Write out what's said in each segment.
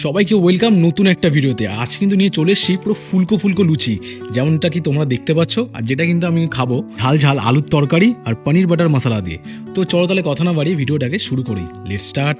সবাইকে ওয়েলকাম নতুন একটা ভিডিওতে। আজ কিন্তু নিয়ে চলে এসেছি পুরো ফুলকো ফুলকো লুচি, যেমনটা কি তোমরা দেখতে পাচ্ছ, আর যেটা কিন্তু আমি খাবো ঝাল ঝাল আলুর তরকারি আর পনির বাটার মশলা দিয়ে। তো চলো তাহলে কথা না বাড়িয়ে ভিডিওটাকে শুরু করি। Let's start.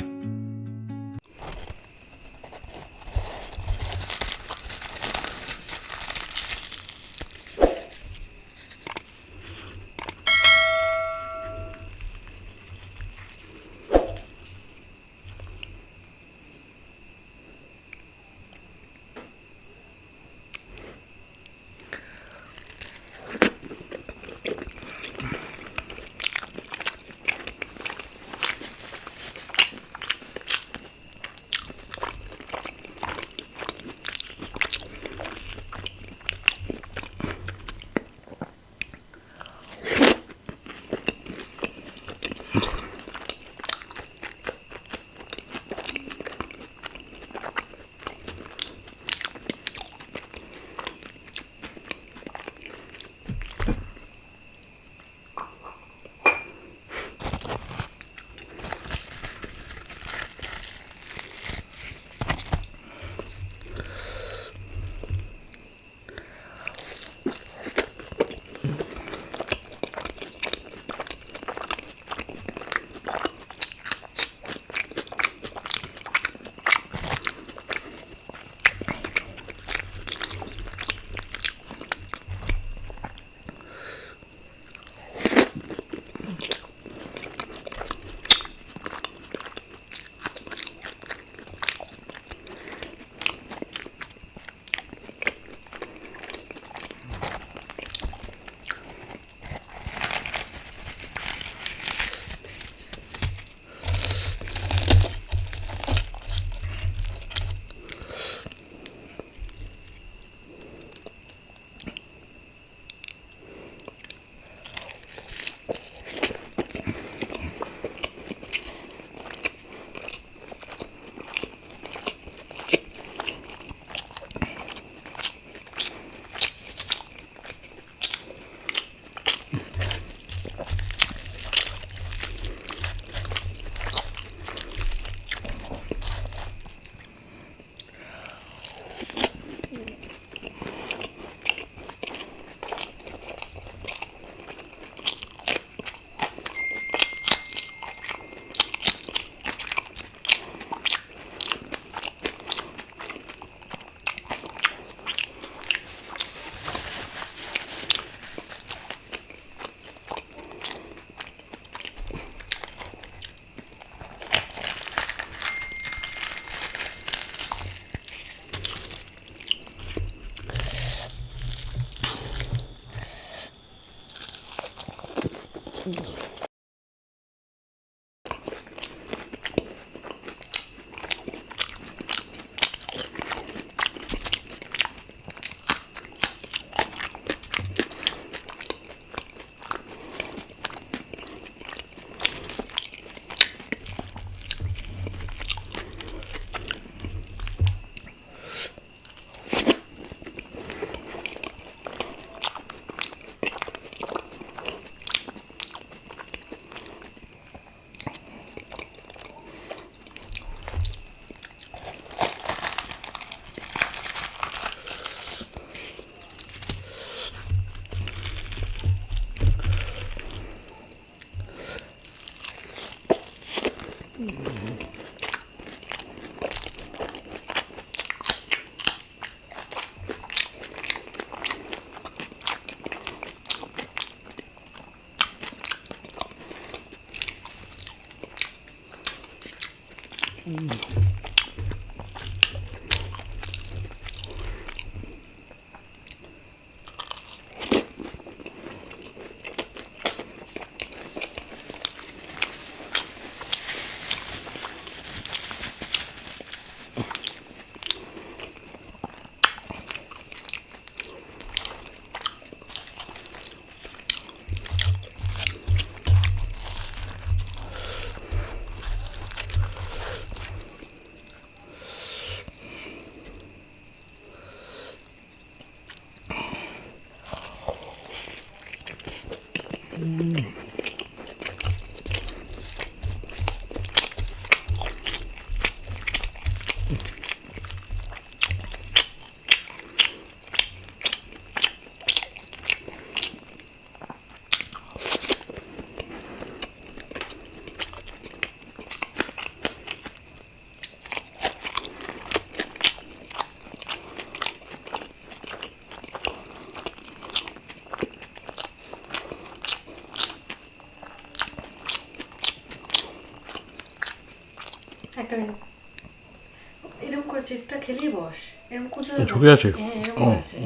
এরকম করে চেষ্টা খেলেই বস, এরকম কুচো ঝুঁকে আছে। হ্যাঁ এরকম আছে।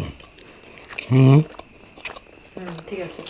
হুম, ঠিক আছে।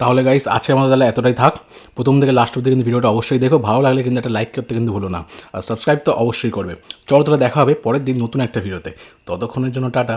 তাহলে গাইস আজকে আমাদের তাহলে এতটাই থাক। প্রথম থেকে লাস্ট অব্দি কিন্তু ভিডিওটা অবশ্যই দেখো, ভালো লাগলে কিন্তু একটা লাইক করতে কিন্তু ভুলো না, আর সাবস্ক্রাইব তো অবশ্যই করবে। চলো তাহলে দেখা হবে পরের দিন নতুন একটা ভিডিওতে, ততক্ষণের জন্য টাটা।